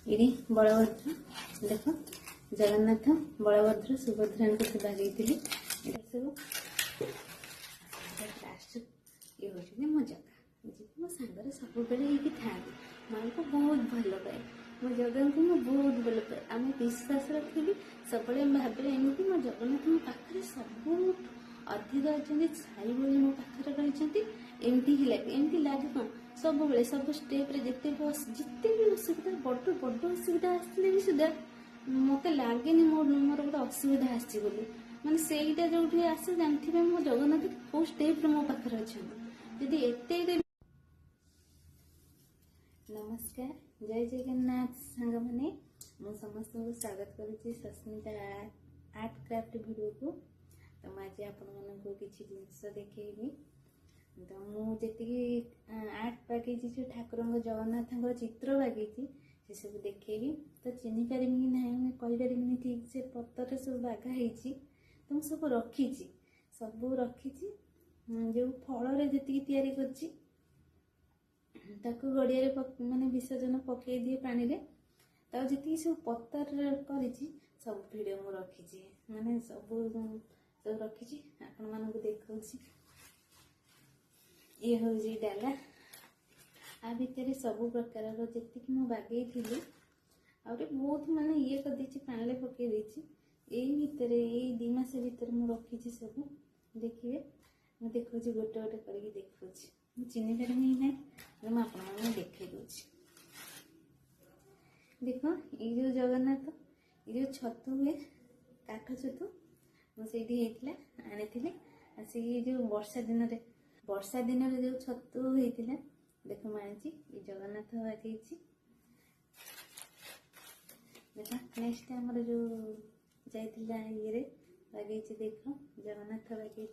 ये बलभद्र देख जगन्नाथ बलभद्र सुभद्रा को से बागेली सब लास्ट ये हूँ मो जगह जी मो सांगे सब था माँ को बहुत भल पाए मो जगह को मैं बहुत भल पाए आम विश्वास रखी सब भावे एमती मो जगन्नाथ मो पाखे सब अधिक अच्छा छाई भाई मो पाखे रही एमती ही लगे एमती लगे कौन सब बेले सब स्टेप्रे जिते भी असुविधा बड़ बड़ असुविधा आसले भी सुधा मत लगे मोर गोटे असुविधा आसी माने सेटा जो आसे जानते मो जगन्नाथ कौ स्टेप्रे मो पाखे अच्छा जदि एत नमस्कार जय जगन्नाथ सांग मैंने मु समस्त को स्वागत करुच्ची सस्मिता आर्ट क्राफ्ट वीडियो को तो मुझे आपण किसी जिनस देखी तो मुझे आर्ट बागेची जो ठाकुर जगन्नाथ चित्र बागेची से सब देखेबी तो चिन्ह पारि कि ना मुझे कहीपरि ठीक से पत्तर सब बागाही तो मुझे सब रखी जो फल जी ताकू गड़िया माने विसर्जन पकई दिए पानी रे जी सब पत्तर कर सब वीडियो मु रखी माने सब रखी आपण मानक देखा ये हूँ डाला आ भितर सब प्रकार जी मु बागई थी बहुत माने ये कर पानी पकई यही भितर यही 2 मास भितर मु रखी सब देखिए मैं देखा गोटे गोटे करके देखा चिन्ह पारि ना मुझे देखे दूसरी देख ये जो जगन्नाथ ये जो छतु हुए काठ छतु मुझे आनी आसिक जो वर्षा दिन जो छतु होता देख मुझे ये जगन्नाथ बागई देख नेक्स्ट आमर जो जाइला ये बागई देख जगन्नाथ बागई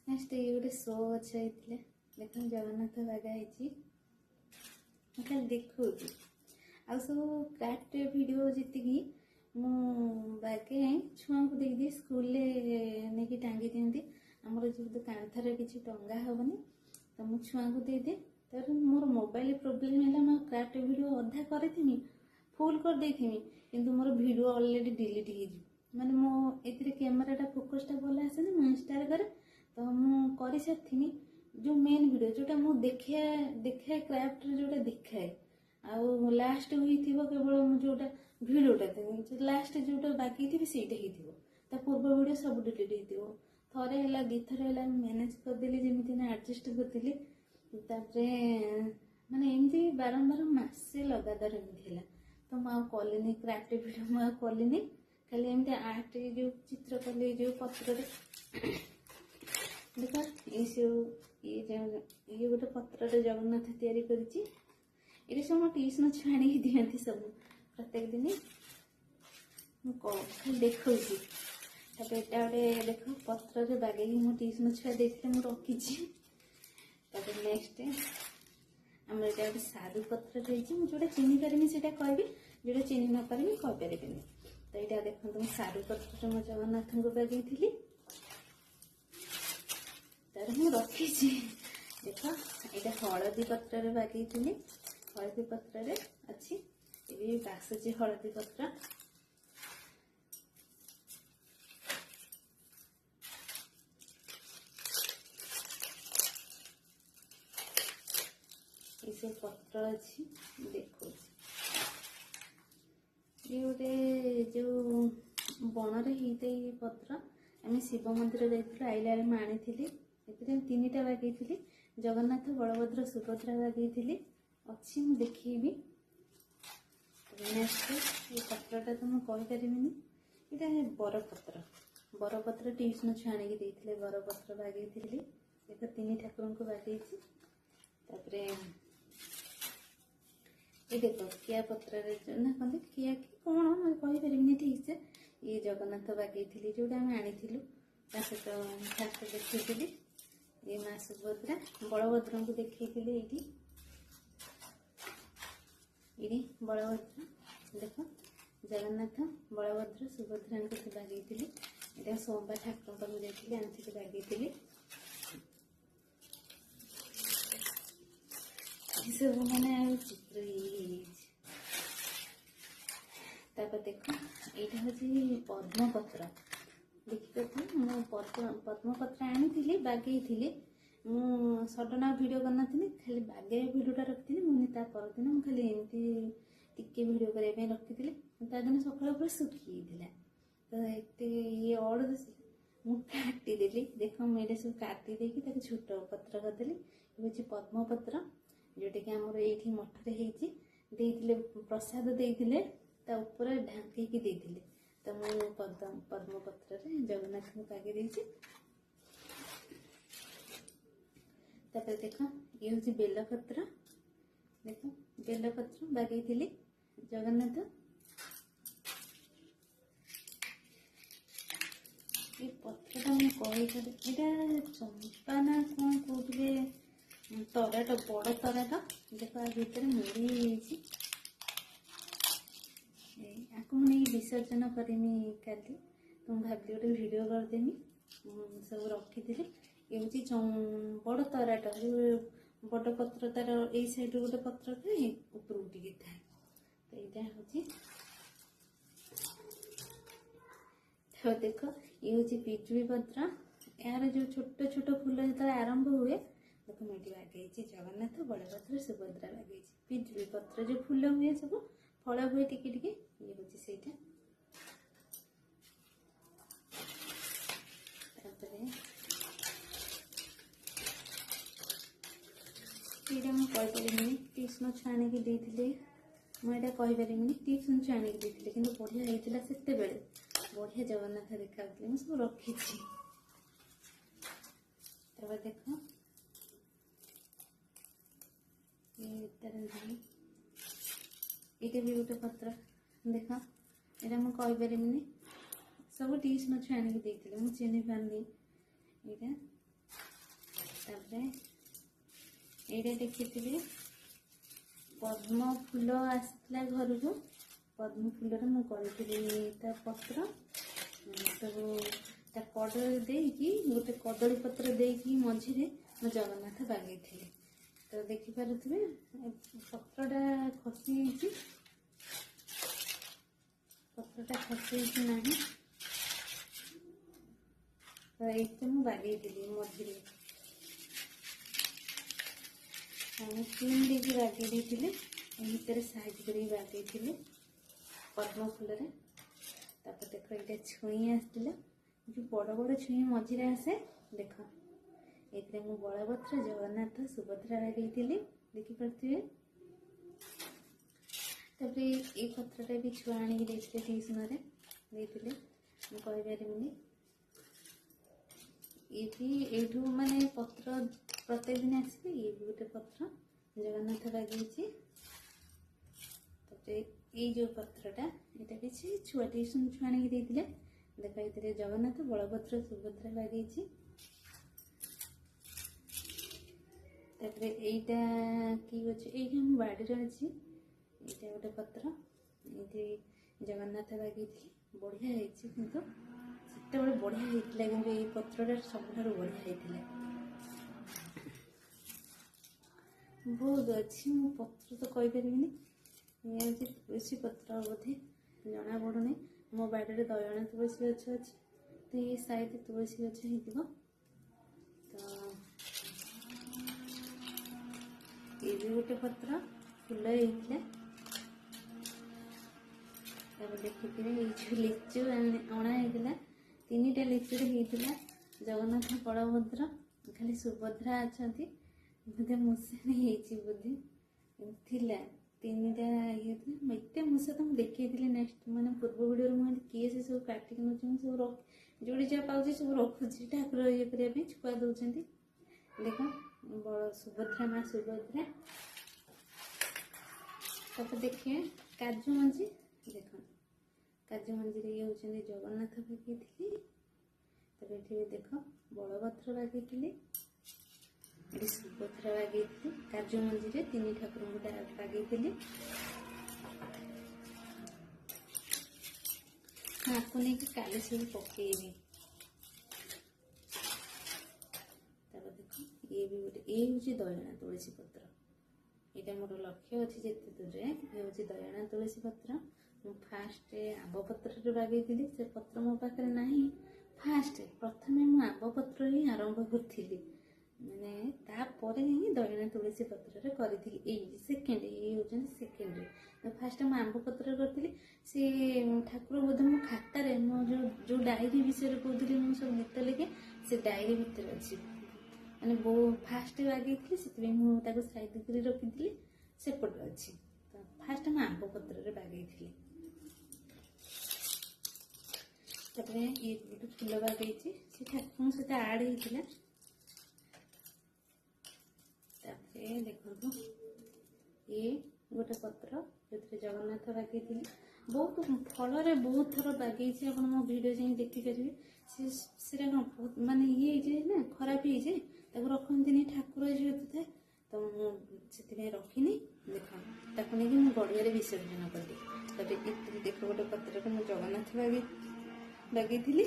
नेक्स्ट ये गोटे शो गछ होता देख जगन्नाथ बागाई खाली देखा आ सब क्राफ्ट वीडियो जी बागे छुआ को देख दिए स्कूल नहीं टांगी दिखती आमर जो कांथर किसी टंगा हेनी तो मुझे छुआ को देदे तर मोर मोबाइल प्रोब्लेम है मैं क्राफ्ट वीडियो अधा करी फुल कर देथि किंतु मोर वीडियो ऑलरेडी डिलीट हो माने मो एथिरे कैमराटा फोकसटा भल आसे ना इंस्टार करे तो मुझे कर सारी जो मेन वीडियो जोटा मुझे देखाए क्राफ्ट जोटा देखाए आउ लास्ट हुई केवल जोटा वीडियोटा लास्ट जोटा बाकी थी सीटा हो पूर्व वीडियो सब डिलीट हो थे है 2 थर है मैनेज करदेली जमी ना एडजस्ट करदेली माने एमती बारंबार मसे लगातार एमती है तो मुझे क्राफ्ट वीडियो मुझे कलिनी खाली एमती आर्ट जो चित्र कली जो पत्र देख ये गोटे पत्र जगन्नाथ तैयारी करी ये सब मो ट्यूशन छुआ आनी दिखती सब प्रत्येक दिन देखा एटा गोटे देख पत्र बागे मो ट्यूशन छुआ देखते मुझे रखी नेक्स्ट आम यहाँ गोटे सारू पत्र रही जोटा चिन्ह पारि से कहबी जोटा चिन्ह न पारि कहीपरि तो यहाँ देखो सारू पत्र मो जगन्नाथ को बागई थी तार मु रखी देख ये हलदी पत्र बागई थी हलदी पत्र अच्छी ये बासुची हलदी पत्र ये सब पत्र अच्छी देखो ये गोटे जो बन रे पत्र आम शिव मंदिर जाइए आइला बेले आनी 3टा बागई थी जगन्नाथ बलभद्र सुभद्रा बागई थी अच्छी मुझे देखी नेक्स्ट ये पत्रटा तो मुझे कहीपरि ये बरपत्र ट्यूशन छुआ आनी देते बरपत्र बागई थी देख 3 ठाकुर को बागई ये देख किया पत्र ना कहते किया कि कौन मैं कहीपरि ठीक से ये जगन्नाथ बागई थी जोटा आम आनी सहित फास्ट देखी ये माँ सुभद्रा बलभद्र को देखी ये बलभद्र देख जगन्नाथ बलभद्र सुभद्रा को बागई थी ये सोमवार ठाकुर पाक जाती आनी बागई थी सब मैंने चित्र देख यहाँ हूँ पद्मपत्र देखिए मुझे पद्मपत्र आनी बागे मु सडन आ भिड करना खाली बागे भिडटा रखी मुझे परदिन मुझे खाली एमती टिके भिड करने रखी दिन सकाल पूरा सुखी तो ये अड़ मुझे काटिदेली देख मुझे सब काटी देकी छोट पत्र करदेली ये पद्मपत्र जोटा कि आमर ये मठरे होते प्रसाद देते ऊपर ढांकी देते तो मुझे पद्मपत्र जगन्नाथ को पागे देती देख ये हूँ बेलपत्र देख बेलपत्र बागे जगन्नाथ ये पत्रटा मुझे कही चंपा ना कौन कहते तराट बड़ तराट देख आ भर मुड़ी आपको मुझे विसर्जन करमी काली तो भाभी गोटे भिडियो करदेमी सब रखी ये हूँ बड़ तराट बड़ पत्र तार ये साइड गोटे पत्र थाए ऊपर टे थाए तो यहाँ हूँ तो देख ये हूँ पिजुड़ी पत्र यार जो छोट छोट फूल जो आरंभ हुए देख मुझे बागे जगन्नाथ बलभद्र सुभद्रा बागे पिजुड़ी पत्र जो फूल हुए सब फल हुए टिके टिके ये हूँ से ये मुझे ट्यूशन छुआ आने देते मुझे कहीपरि ट्यूशन छुआ आने देते कि बढ़िया होता से बढ़िया जगन्नाथ देखा मुझे सब रखी देख ये भी गोटे पत्र देख यहाँ मुझे कहीपरि सब ट्यूशन छुआ आने देते मुझे चिन्ह पारनी यहाँ देखी पद्म फूल आसला घर को पद्म फूल मुझे पत्र सब कड़ देकी गोटे कदली पत्र देकी मझे मैं जगन्नाथ बागे तो देखिपे पत्रटा खसी पत्रटा खसी ना तो ये मुझे बागे मझे क्रीम देकी बागे भितर साइज कर बागे पद्म फूल देख ये छुई आसला जो बड़ बड़ छुई मझे आसे देख ये मुझे बलभद्र जगन्नाथ सुभद्रा बागे देखिपे ये पत्रटा भी छुआ आनी ट्यूशन देते कहीपरि ये माने पत्र प्रत्येक दिन आसवे ये भी गोटे पत्र जगन्नाथ बागे ये जो पत्रटा यहाँ किसी छुआ ट्यूशन छुआ आने देते देखा ये जगन्नाथ बलभद्र सुभद्रा बागे यहाँ कि अच्छे ये बाड़ी अच्छी यहाँ गोटे पत्र ये जगन्नाथ बागे बढ़िया किंतु से बढ़िया होता कि ये पत्रटा सब बढ़िया बहुत अच्छी मु पत्र तो कहीपरि ये हूँ तुलसी पत्र बोधे जना पड़ूनी मो बाड़ी में दयना तुलसी गछ अच्छी तो ये साइड तुलसी गछ हो ये भी गोटे पत्र फूल होता देखिए ये जो लिचु अणा होता 3टा लिचु होता जगन्नाथ बलभद्र खाली सुभद्रा अच्छा बोधे मुसा बोधे थिला 3टा ये एत मुसा तो मुझे देखी नेक्स्ट मैंने पूर्व वीडियो मुझे किए से सब काटिक नौ सब जोड़ी जहाँ पाँच सब रखुची ठाकुर ये करने छुआ दौरान देख सुभद्रा माँ सुभद्रा तब देखिए काजू मंजी देख काजू मंजी ये हूँ जगन्नाथ बागे तब ये देख बलभद्र बागे सुभद्रा बागे काजू मंजी 3 ठाकुर बागे आपको नहीं कि काली सब पकेबी तब देख ये भी गोटे ये हूँ दयना तुलसी पत्र ଏଇଟା ମୋର ଲକ୍ଷ୍ୟ ଅଛି ଯେତେ ଦୂରରେ ହେଉଛି ଦୟଣା ତୁଳସୀ ପତ୍ର। ମୁଁ ଫାଷ୍ଟ ଆମ୍ବ ପତ୍ରରେ ବାଗେଇଥିଲି, ସେ ପତ୍ର ମୋ ପାଖରେ ନାହିଁ। ପ୍ରଥମେ ମୁଁ ଆମ୍ବ ପତ୍ର ହିଁ ଆରମ୍ଭ କରିଥିଲି, ମାନେ ତାପରେ ହିଁ ଦୟଣା ତୁଳସୀ ପତ୍ରରେ କରିଥିଲି। ଏଇ ହେଉଛନ୍ତି ସେକେଣ୍ଡରେ। ଫାଷ୍ଟ ମୁଁ ଆମ୍ବ ପତ୍ରରେ କରିଥିଲି। ସେ ଠାକୁର ବୋଧେ ମୋ ଖାତାରେ ମୁଁ ଯେଉଁ ଡାଏରୀ ବିଷୟରେ କହୁଥିଲି, ମୁଁ ସବୁ ଗୀତ ଲେଖେ, ସେ ଡାଏରୀ ଭିତରେ ଅଛି। ମାନେ ଫାଷ୍ଟ ବାଗେଇଥିଲି, ସେଥିପାଇଁ ମୁଁ ତାକୁ ସାଇଜ କରି ରଖିଥିଲି, ସେପଟେ ଅଛି। ତ ଫାଷ୍ଟ ମୁଁ ଆମ୍ବ ପତ୍ରରେ ବାଗେଇଥିଲି। ତାପରେ ଇଏ ଗୋଟେ ଫୁଲ ବାଗେଇଛି, ସେ ଠାକୁରଙ୍କ ସହିତ ଆଡ୍ ହେଇଥିଲା। ତାପରେ ଦେଖନ୍ତୁ ଇଏ ଗୋଟେ ପତ୍ର, ଯେଉଁଥିରେ ଜଗନ୍ନାଥ ବାଗେଇଥିଲି। ବହୁତ ଫଳରେ ବହୁତ ଥର ବାଗେଇଛି, ଆପଣ ମୋ ଭିଡ଼ିଓ ଯାଇ ଦେଖିପାରିବେ। ସେଟା କ'ଣ ବହୁତ ମାନେ ଇଏ ହେଇଯାଏ ନା, ଖରାପ ହେଇଯାଏ, ତାକୁ ରଖନ୍ତିନି, ଠାକୁର ଯେହେତୁ ଥାଏ। ତ ମୁଁ ସେଥିପାଇଁ ରଖିନି। ଦେଖ ତାକୁ ନେଇକି ମୁଁ ଗଡ଼ିଆରେ ବିସର୍ଜନ କଲି। ତାପରେ ଏଥିରେ ଦେଖ ଗୋଟେ ପତ୍ରରେ ମୁଁ ଜଗନ୍ନାଥ ବାଗେଇଥିଲି।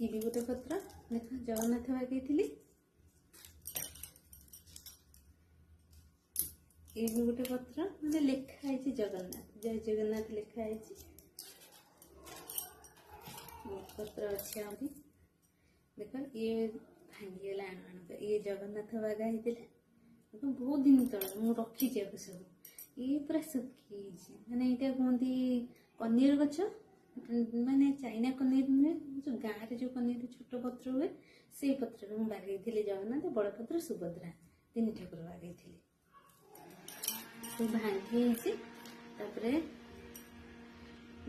ଇଏ ବି ଗୋଟେ ପତ୍ର, ଦେଖ ଜଗନ୍ନାଥ ବାଗେଇଥିଲି। ଇଏ ବି ଗୋଟେ ପତ୍ର, ମାନେ ଲେଖା ହେଇଛି ଜଗନ୍ନାଥ, ଜୟ ଜଗନ୍ନାଥ ଲେଖା ହେଇଛି। ପତ୍ର ଅଛି ଆହୁରି, ଦେଖ ଇଏ ଭାଙ୍ଗିଗଲା ଇଏ ଜଗନ୍ନାଥ ବାଗା ହେଇଥିଲା। ଦେଖ ବହୁତ ଦିନ ତଳେ ମୁଁ ରଖିଛି ଆକୁ ସବୁ। ଇଏ ପୁରା ଶୁଖିଯାଇଛି, ମାନେ ଏଇଟା କୁହନ୍ତି କନିଅର ଗଛ, ମାନେ ଚାଇନା କନିଅର ନୁହେଁ, ଯେଉଁ ଗାଁରେ ଯେଉଁ କନିଅର ଛୋଟ ପତ୍ର ହୁଏ, ସେଇ ପତ୍ରରେ ମୁଁ ବାଗେଇଥିଲି ଜଗନ୍ନାଥ, ବଳଭଦ୍ର, ସୁଭଦ୍ରା, ତିନି ଠାକୁର ବାଗେଇଥିଲି। ସେ ଭାଙ୍ଗି ହେଇଛି। ତାପରେ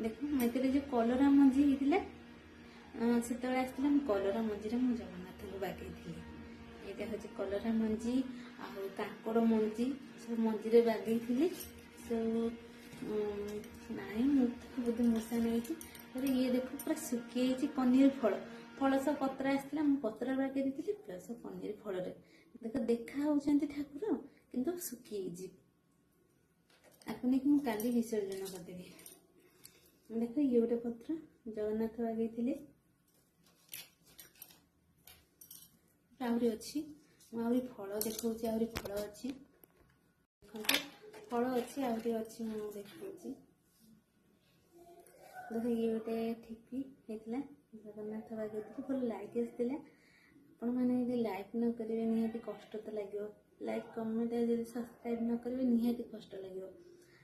ଦେଖ ଏଥିରେ ଯେଉଁ କଲରା ମଞ୍ଜି ହେଇଥିଲା, ସେତେବେଳେ ଆସିଥିଲା, ମୁଁ କଲରା ମଞ୍ଜିରେ ମୁଁ ଜଗନ୍ନାଥଙ୍କୁ ବାଗେଇଥିଲି। ଏଇଟା ହେଉଛି କଲରା ମଞ୍ଜି ଆଉ କାଙ୍କଡ଼ ମଞ୍ଜି, ସବୁ ମଞ୍ଜିରେ ବାଗେଇଥିଲି। ସବୁ ନାହିଁ, ମୁଁ ବୋଧେ ମୂଷା ନେଇଛି। ତାପରେ ଇଏ ଦେଖ ପୁରା ଶୁଖିଯାଇଛି, ପନିର ଫଳ ସହ ପତ୍ର ଆସିଥିଲା, ମୁଁ ପତ୍ର ବାଗେଇ ଦେଇଥିଲି, ପ୍ଲସ୍ ପନିର ଫଳରେ। ଦେଖା ହେଉଛନ୍ତି ଠାକୁର, କିନ୍ତୁ ଶୁଖିଯାଇଛି। ଆକୁ ନେଇକି ମୁଁ କାଲି ବିସର୍ଜନ କରିଦେବି। ଦେଖ ଇଏ ଗୋଟେ ପତ୍ର, ଜଗନ୍ନାଥ ବାଗେଇଥିଲେ। ଆହୁରି ଅଛି, ମୁଁ ଆହୁରି ଫଳ ଦେଖାଉଛି, ଆହୁରି ଫଳ ଅଛି, ଦେଖନ୍ତୁ ଫଳ ଅଛି, ଆହୁରି ଅଛି, ମୁଁ ଦେଖାଉଛି। ଦେଖ ଇଏ ଗୋଟେ ଠିପି ହେଇଥିଲା, ଜଗନ୍ନାଥ ବାଗେଇଥିଲି, ଭଲ ଲାଇକ୍ ଆସିଥିଲା। ଆପଣମାନେ ଯଦି ଲାଇକ୍ ନ କରିବେ ନିହାତି କଷ୍ଟ ତ ଲାଗିବ। ଲାଇକ୍ କମେଣ୍ଟ ଯଦି ସବସ୍କ୍ରାଇବ୍ ନ କରିବେ ନିହାତି କଷ୍ଟ ଲାଗିବ।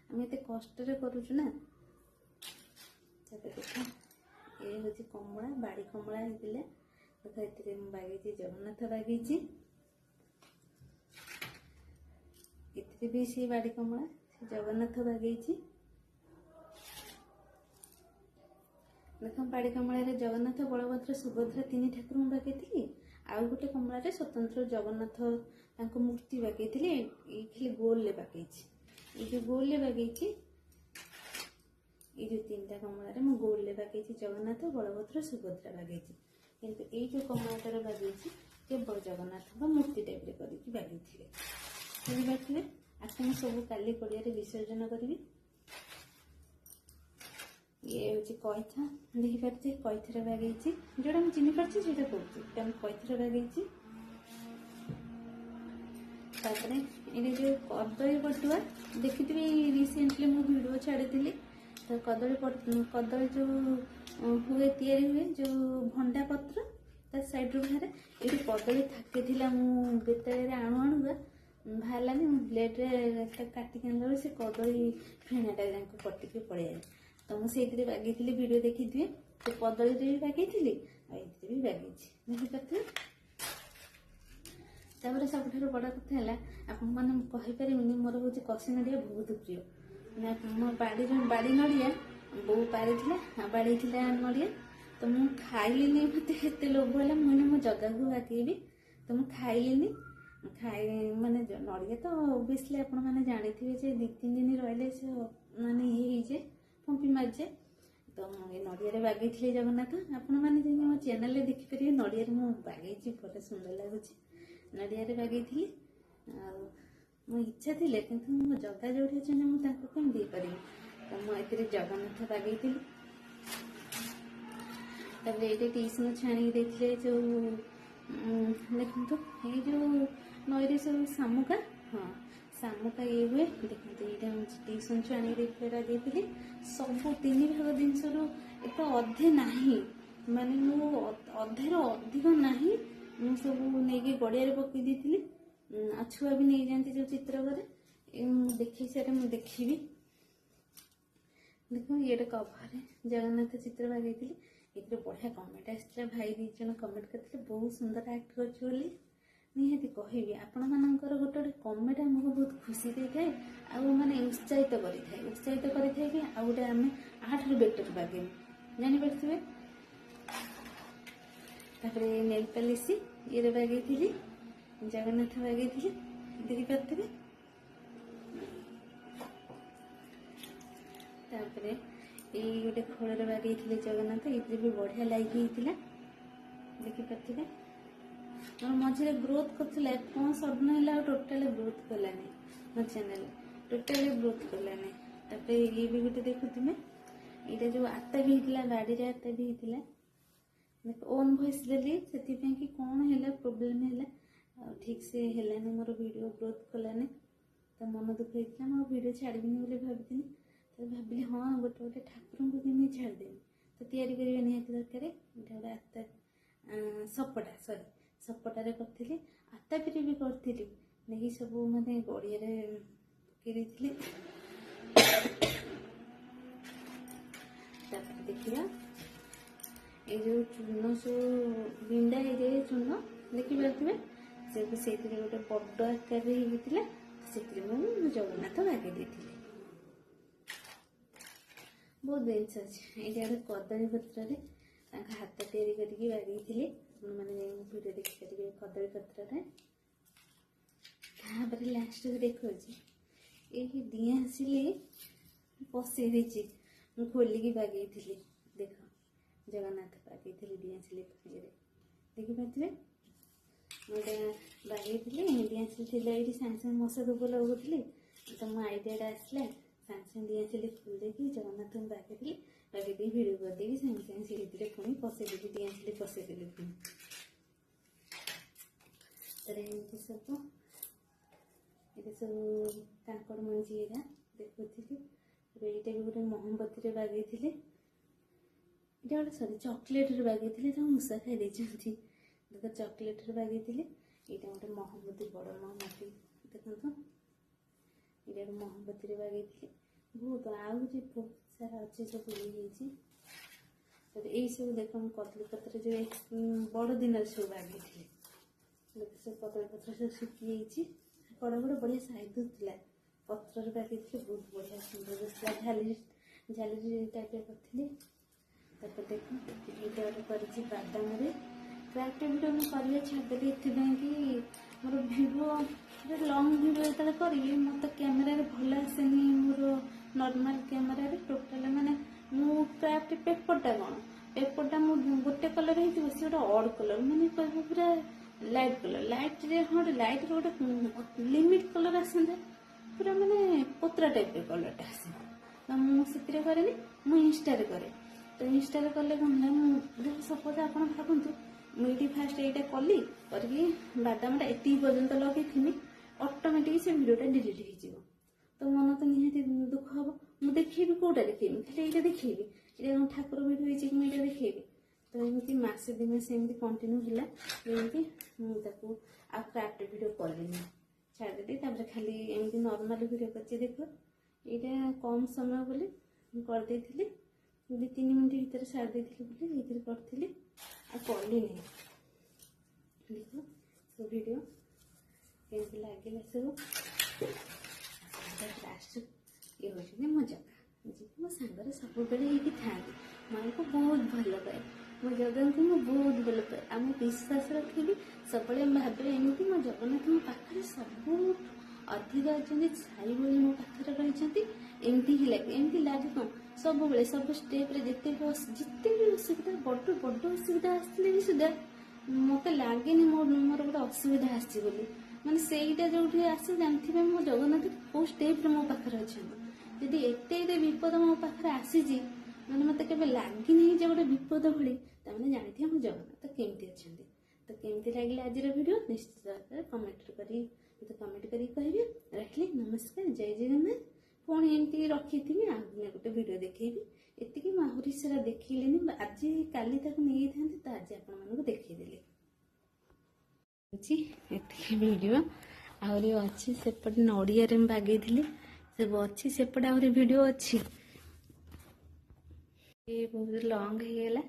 ଆମେ ଏତେ କଷ୍ଟରେ କରୁଛୁ ନା। ତାପରେ ଦେଖ ଏ ହେଉଛି କମଳା, ବାଡ଼ି କମଳା ହେଇଥିଲା। ଦେଖ ଏଥିରେ ମୁଁ ବାଗେଇଛି ଜଗନ୍ନାଥ ବାଗେଇଛି। ଏଥିରେ ବି ସେଇ ବାଡ଼ି କମଳା, ସେ ଜଗନ୍ନାଥ ବାଗେଇଛି। ଦେଖ ବାଡ଼ି କମଳାରେ ଜଗନ୍ନାଥ, ବଳଭଦ୍ର, ସୁଭଦ୍ରା ତିନି ଠାକୁରଙ୍କୁ ବାଗେଇଥିଲି। ଆଉ ଗୋଟେ କମଳାରେ ସ୍ୱତନ୍ତ୍ର ଜଗନ୍ନାଥ ତାଙ୍କ ମୂର୍ତ୍ତି ବାଗେଇଥିଲି। ଏଇ ଖାଲି ଗୋଲରେ ବାଗେଇଛି। ଏଇ ଯେଉଁ ଗୋଲରେ ବାଗେଇଛି, ଏଇ ଯେଉଁ ତିନିଟା କମଳାରେ ମୁଁ ଗୋଲରେ ବାଗେଇଛି ଜଗନ୍ନାଥ, ବଳଭଦ୍ର, ସୁଭଦ୍ରା ବାଗେଇଛି। କିନ୍ତୁ ଏଇ ଯେଉଁ କମଳାଟାରେ ବାଗେଇଛି କେବଳ ଜଗନ୍ନାଥଙ୍କ ମୂର୍ତ୍ତି ଟାଇପ୍ରେ କରିକି ବାଗେଇଥିଲେ। ବୁଝିପାରୁଥିବେ? ଆକୁ ମୁଁ ସବୁ କାଲି ପଡ଼ିଆରେ ବିସର୍ଜନ କରିବି। ଇଏ ହେଉଛି କଇଥା, ଦେଖିପାରୁଛି କଇଥାରେ ବାଗେଇଛି, ଯେଉଁଟା ମୁଁ ଚିହ୍ନି ପାରୁଛି ସେଇଟା କହୁଛି, ଏଇଟା ମୁଁ କଇଥାରେ ବାଗେଇଛି। ତାପରେ ଏଇଟା ଯେଉଁ କଦଳୀ ପଟୁଆ ଦେଖିଥିବି, ରିସେଣ୍ଟଲି ମୁଁ ଭିଡ଼ିଓ ଛାଡ଼ିଥିଲି। ତ କଦଳୀ ଯେଉଁ ହୁଏ, ତିଆରି ହୁଏ, ଯେଉଁ ଭଣ୍ଡା ପତ୍ର ତା ସାଇଡ଼୍ରୁ ବାହାରେ, ଏଇଠି କଦଳୀ ଥାକେ ଥିଲା। ମୁଁ ବେତାଳରେ ଆଣୁକା ବାହାରିଲାନି, ମୁଁ ବ୍ଲେଡ଼୍ରେ କାଟିକି ଆଣିଲା ବେଳେ ସେ କଦଳୀ ଫେଣାଟା ଯାଙ୍କୁ କଟିକି ପଳେଇଆଏ। ତ ମୁଁ ସେଇଥିରେ ବାଗେଇଥିଲି, ଭିଡ଼ିଓ ଦେଖିଥିବେ। ସେ କଦଳୀରେ ବି ବାଗେଇଥିଲି, ଆଉ ଏଥିରେ ବି ବାଗେଇଛି, ବୁଝିପାରୁଥିବେ। ତାପରେ ସବୁଠାରୁ ବଡ଼ କଥା ହେଲା, ଆପଣମାନେ କହିପାରିବିନି, ମୋର ହେଉଛି କଷି ନଡ଼ିଆ ବହୁତ ପ୍ରିୟ। ମୋ ବାଡ଼ି ନଡ଼ିଆ ବୋଉ ପାରିଥିଲା, ବାଡ଼େଇଥିଲା ନଡ଼ିଆ। ତ ମୁଁ ଖାଇଲିନି, ମୋତେ ଏତେ ଲୋଭ ହେଲା, ମୁଁ ମୋ ଜଗାକୁ ବାଗେଇବି। ତ ମୁଁ ଖାଇଲିନି, ମାନେ ନଡ଼ିଆ ତ ଓବିୟସଲି ଆପଣମାନେ ଜାଣିଥିବେ ଯେ 2-3 ଦିନ ରହିଲେ ସେ ମାନେ ଇଏ ହେଇଯାଏ, ଫମ୍ପି ମାରିଯାଏ। ତ ମୁଁ ଏ ନଡ଼ିଆରେ ବାଗେଇଥିଲି ଜଗନ୍ନାଥ। ଆପଣମାନେ ଯାଇକି ମୋ ଚ୍ୟାନେଲରେ ଦେଖିପାରିବେ, ନଡ଼ିଆରେ ମୁଁ ବାଗେଇଛି, ଭଲ ସୁନ୍ଦର ଲାଗୁଛି। ନଡ଼ିଆରେ ବାଗେଇଥିଲି। ଆଉ ମୋ ଇଚ୍ଛା ଥିଲେ, କିନ୍ତୁ ମୋ ଜଗା ଯେଉଁଠି ଅଛନ୍ତି ମୁଁ ତାଙ୍କୁ କେମିତି ଦେଇପାରିବି। ତ ମୁଁ ଏଥିରେ ଜଗନ୍ନାଥ ବାଗେଇଥିଲି। ତାପରେ ଏଇଠି ଟିସନ ଛାଣିକି ଦେଇଥିଲେ, ଯେଉଁ ଦେଖନ୍ତୁ ଏଇ ଯେଉଁ ନଈରେ ସବୁ ଶାମୁକା, ହଁ ଶାମୁକା ଇଏ ହୁଏ। ଦେଖନ୍ତୁ ଏଇଟା ଟିଉସନ୍ ଛୁଆ ଆଣିକି ଫେରା ଦେଇଥିଲି। ସବୁ 3 ଭାଗ ଜିନିଷରୁ ଏତ ଅଧେ ନାହିଁ, ମାନେ ମୁଁ ଅଧେରୁ ଅଧିକ ନାହିଁ, ମୁଁ ସବୁ ନେଇକି ଗଡ଼ିଆରେ ପକେଇ ଦେଇଥିଲି। ଆଉ ଛୁଆ ବି ନେଇଯାଆନ୍ତି ଯେଉଁ ଚିତ୍ର କରେ। ମୁଁ ଦେଖେଇ ସାରେ, ମୁଁ ଦେଖିବି। ଦେଖ ଇଏ ଗୋଟେ କଭରରେ ଜଗନ୍ନାଥ ଚିତ୍ର ବାଗେଇଥିଲି। ଏଥିରେ ବଢ଼ିଆ କମେଣ୍ଟ ଆସିଥିଲା, ଭାଇ 2 ଜଣ କମେଣ୍ଟ କରିଥିଲେ ବହୁତ ସୁନ୍ଦର ଆକ୍ଟ କରୁଛୁ ବୋଲି। ନିହାତି କହିବି, ଆପଣମାନଙ୍କର ଗୋଟେ ଗୋଟେ କମେଣ୍ଟ ଆମକୁ ବହୁତ ଖୁସି ଦେଇଥାଏ, ଆଉ ମାନେ ଉତ୍ସାହିତ କରିଥାଏ କି ଆଉ ଗୋଟେ ଆମେ ଆଠାରୁ ବେଟର ବାଗେଇବୁ, ଜାଣିପାରୁଥିବେ। ତାପରେ ନେଲ୍ ପଲିସ୍ ଇଏରେ ବାଗେଇଥିଲି, ଜଗନ୍ନାଥ ବାଗେଇଥିଲି, ଦେଖିପାରୁଥିବେ। ତାପରେ ଏଇ ଗୋଟେ ଖୋଳରେ ବାଗେଇଥିଲେ ଜଗନ୍ନାଥ, ଏଥିରେ ବି ବଢ଼ିଆ ଲାଇକ୍ ହେଇଥିଲା, ଦେଖିପାରୁଥିବେ। ମୋର ମଝିରେ ଗ୍ରୋଥ୍ କରୁଥିଲା, କ'ଣ ସଡନ୍ ହେଲା ଆଉ ଟୋଟାଲି ଗ୍ରୋଥ୍ କଲାନି, ମୋ ଚ୍ୟାନେଲ୍ ଟୋଟାଲି ଗ୍ରୋଥ୍ କଲାନି। ତାପରେ ଇଏ ବି ଗୋଟେ ଦେଖୁଥିବେ, ଏଇଟା ଯେଉଁ ଆତା ବି ହେଇଥିଲା, ବାଡ଼ିରେ ଆତା ବି ହେଇଥିଲା। ଓନ୍ ଭଏସ୍ ଦେଲି, ସେଥିପାଇଁ କି କ'ଣ ହେଲା ପ୍ରୋବ୍ଲେମ୍ ହେଲା, ଆଉ ଠିକ୍ ସେ ହେଲାନି, ମୋର ଭିଡ଼ିଓ ଗ୍ରୋଥ୍ କଲାନି। ତ ମନ ଦୁଃଖ ହେଇଥିଲା, ମୁଁ ଭିଡ଼ିଓ ଛାଡ଼ିବିନି ବୋଲି ଭାବିଥିଲି। ତ ଭାବିଲି ହଁ ଗୋଟେ ଗୋଟେ ଠାକୁରଙ୍କୁ କେମିତି ଛାଡ଼ିଦେବି, ତ ତିଆରି କରିବା ନିହାତି ଦରକାର। ଏଇଟା ଗୋଟେ ଆତା ସପଟାରେ କରିଥିଲି, ଆତାପିରେ ବି କରିଥିଲି। ନେଇକି ସବୁ ମାନେ ଗଡ଼ିଆରେ ପକେଇ ଦେଇଥିଲି। ତାପରେ ଦେଖିବା ଏଇ ଯେଉଁ ଚୂନ ସବୁ ବିଣ୍ଡା ହେଇଯାଏ, ଚୂନ ଦେଖିପାରୁଥିବେ, ସେଇଥିରେ ଗୋଟେ ବଡ଼ ଆକାରରେ ହେଇଥିଲା। ସେଥିରେ ମୁଁ ଜଗନ୍ନାଥ ବାଗେଇ ଦେଇଥିଲି। ବହୁତ ଜିନିଷ ଅଛି। ଏଇଟା ଗୋଟେ କଦଳୀ ପତ୍ରରେ ତାଙ୍କ ହାତ ତିଆରି କରିକି ବାଗେଇଥିଲି, ଆପଣମାନେ ଭିଡ଼ିଓ ଦେଖିପାରିବେ କଦଳୀ ପତ୍ରରେ। ତାପରେ ଲାଷ୍ଟକୁ ଦେଖାଉଛି, ଏଇ ଡିଆଁ ଆସିଲି ପଶେଇ ଦେଇଛି, ମୁଁ ଖୋଲିକି ବାଗେଇଥିଲି। ଦେଖ ଜଗନ୍ନାଥ ବାଗେଇଥିଲି ଡିଆଁ ଇଏରେ, ଦେଖିପାରୁଥିବେ। ମୁଁ ଏଇଟା ବାଗେଇଥିଲି, ଡିଆଁ ଥିଲା ଏଇଠି, ସାଙ୍ଗେ ସାଙ୍ଗେ ମଶା ଧୂପ ଲଗାଉଥିଲି, ତ ମୋ ଆଇଡ଼ିଆଟା ଆସିଲା, ସାଙ୍ଗେ ସାଙ୍ଗେ ଡିଆଁ ଖୋଲି ଦେଇକି ଜଗନ୍ନାଥଙ୍କୁ ବାଗେଇଥିଲି। ବାଗେଇ ଦେଇକି ଭିଡ଼ିଓ କରିଦେଇକି ସାଙ୍ଗେ ସାଙ୍ଗେ ସେ ଭିତରେ ପୁଣି ପଶେଇଦେଲି, ଡିଆଁ ପଶେଇଦେଲି ପୁଣି। ତାପରେ ଏମିତି ସବୁ ଏଇଟା ସବୁ କାଙ୍କଡ଼ ମଞ୍ଜି ଏଇଟା ଦେଖୁଥିଲି। ଏଇଟା ବି ଗୋଟେ ମହମବତୀରେ ବାଗେଇଥିଲି। ଏଇଟା ଗୋଟେ ଚକୋଲେଟ୍ରେ ବାଗେଇଥିଲି, ତାକୁ ମୂଷା ଖାଇ ଦେଇଛନ୍ତି। ଦେଖ ଚକୋଲେଟ୍ରେ ବାଗେଇଥିଲି। ଏଇଟା ଗୋଟେ ମହମବତୀ, ବଡ଼ ମହମବତୀ ଦେଖନ୍ତୁ, ଏଇଟା ଗୋଟେ ମହମବତୀରେ ବାଗେଇଥିଲି। ବହୁତ ଆହୁରି ବହୁତ ସାରା ଅଛି, ସବୁ ହେଇଯାଇଛି। ଏଇସବୁ ଦେଖ, ମୁଁ କଦଳୀପତ୍ର ଯେଉଁ ବଡ଼ ଦିନରେ ସବୁ ବାଗେଇଥିଲି। ସବୁ କଦଳୀପତ୍ର ସବୁ ଶୁଖିଯାଇଛି, ବଡ଼ ବଢ଼ିଆ ସାଇଜ୍ ଥିଲା। ପତ୍ରରେ ବାଗେଇଥିଲି, ବହୁତ ବଢ଼ିଆ ସୁନ୍ଦର ଥିଲା। ଝାଲେରି ଟାଇପ୍ର କରିଥିଲି। ତାପରେ ଦେଖ ଏଇଟା ଗୋଟେ କରିଛି ବାଦାମରେ। କ୍ରାଫ୍ଟ ଭିଡ଼ିଓ ମୁଁ କରିବା ଛାଡ଼ିଦେଲି, ଏଥିପାଇଁ କି ମୋର ଭିଡ଼ିଓ ଲଙ୍ଗ୍ ଭିଡ଼ିଓ ଯେତେବେଳେ କରିବି, ମୋତେ କ୍ୟାମେରାରେ ଭଲ ଆସେନି। ମୋର ନର୍ମାଲ୍ କ୍ୟାମେରାରେ ଟୋଟାଲ ମାନେ ମୁଁ କ୍ରାଫ୍ଟ ପେପରଟା ମୁଁ ଗୋଟେ କଲର୍ ହେଇଥିବ, ସେ ଗୋଟେ ଅଡ୍ କଲର୍, ମାନେ କହିବ ପୁରା ଲାଇଟ୍ କଲର୍। ଲାଇଟ୍ରେ ଗୋଟେ ଲିମିଟ୍ କଲର୍ ଆସନ୍ତା, ପୁରା ମାନେ ପତଳା ଟାଇପ୍ର କଲର୍ଟା ଆସେ। ତ ମୁଁ ସେଥିରେ କରେନି, ମୁଁ ଇନଷ୍ଟାରେ କରେ। ତ ଇନଷ୍ଟାରେ କଲେ କ'ଣ ହେଲା, ମୁଁ ସପୋଜ୍ ଆପଣ ଭାବନ୍ତୁ, ମୁଁ ଏଇଠି ଫାଷ୍ଟ ଏଇଟା କରିକି ବାଦାମଟା ଏତିକି ପର୍ଯ୍ୟନ୍ତ ଲଗେଇଥିଲି, ଅଟୋମେଟିକ୍ ସେ ଭିଡ଼ିଓଟା ଡିଲିଟ୍ ହେଇଯିବ। ତ ମନ ତ ନିହାତି ଦୁଃଖ ହେବ। ମୁଁ ଦେଖେଇବି, କେଉଁଟା ଦେଖେଇବି, ଖାଲି ଏଇଟା ଦେଖେଇବି, ଏଇଟା କ'ଣ ଠାକୁର ଭିଡ଼ିଓ ହେଇଛି କି ମୁଁ ଏଇଟା ଦେଖେଇବି। ତ ଏମିତି ମାସେ 2 ମାସ ଏମିତି କଣ୍ଟିନ୍ୟୁ ହେଲା। ଏମିତି ମୁଁ ତାକୁ ଆଉ କ୍ରାଫ୍ଟ ଭିଡ଼ିଓ କଲିନି, ଛାଡ଼ିଦେଲି। ତାପରେ ଖାଲି ଏମିତି ନର୍ମାଲ ଭିଡ଼ିଓ କରିଛି। ଦେଖ ଏଇଟା କମ୍ ସମୟ ବୋଲି ମୁଁ କରିଦେଇଥିଲି, 2-3 ମିନିଟ୍ ଭିତରେ ସାରି ଦେଇଥିଲି ବୋଲି ଏଇଥିରେ କରିଥିଲି, ଆଉ କଲିନି। ଦେଖ ସବୁ ଭିଡ଼ିଓ କେମିତି ଲାଗିଲା ସବୁ। ଲାଷ୍ଟ ଇଏ ହେଉଛନ୍ତି ମୋ ଜଗା, ଯିଏ ମୋ ସାଙ୍ଗରେ ସବୁବେଳେ ହେଇକି ଥାଆନ୍ତି। ମାଆଙ୍କୁ ବହୁତ ଭଲ ପାଏ, ମୋ ଜଗାଙ୍କୁ ମୁଁ ବହୁତ ଭଲ ପାଏ। ଆଉ ମୁଁ ବିଶ୍ୱାସ ରଖିବି, ସବୁବେଳେ ଭାବେ ଏମିତି ମୋ ଜଗନ୍ନାଥ ମୋ ପାଖରେ ସବୁ ଅଧିକ ଅଛନ୍ତି, ଛାଇ ଭଳି ମୋ ପାଖରେ ରହିଛନ୍ତି। ଏମିତି ହିଁ ଲାଗେ, ଏମିତି ଲାଗେ କ'ଣ ସବୁବେଳେ ସବୁ ଷ୍ଟେପ୍ରେ ଯେତେ ବି ଅସୁବିଧା, ବଡ଼ ଅସୁବିଧା ଆସିଥିଲେ ବି ସୁଦ୍ଧା ମୋତେ ଲାଗେନି ମୋର ଗୋଟେ ଅସୁବିଧା ଆସିଛି ବୋଲି। ମାନେ ସେଇଟା ଯେଉଁଠି ଆସେ, ଜାଣିଥିବେ ମୋ ଜଗନ୍ନାଥ କେଉଁ ଷ୍ଟେପ୍ରେ ମୋ ପାଖରେ ଅଛନ୍ତି। ଯଦି ଏତେ ବିପଦ ମୋ ପାଖରେ ଆସିଛି, ମାନେ ମୋତେ କେବେ ଲାଗିନି ଯେ ଗୋଟେ ବିପଦ ଭଳି, ତାମାନେ ଜାଣିଥିବେ ମୋ ଜଗନ୍ନାଥ କେମିତି ଅଛନ୍ତି। तो केमती लगे आज वीडियो निश्चित भाव कमेंट करी मत कमेंट करी कहे रखिए नमस्कार जय जगन्नाथ पुणी एमती रखी थी आ गोटे वीडियो देखेबी एति आहुरी सारा देखिले आज काली नहीं था तो आज आपको देखईदेली वीडियो आहरी अच्छी सेपटे नड़िया बागई सब अच्छी सेपटे आहरी वीडियो अच्छी बहुत लंग होगला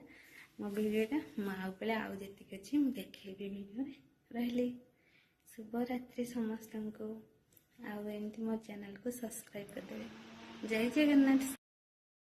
मो वीडियोटा माँ बेले आउ जी अच्छी मुझे देखी वीडियो रही शुभ रात्रि समस्त को आमती मो चैनल को सब्सक्राइब करदे जय जगन्नाथ।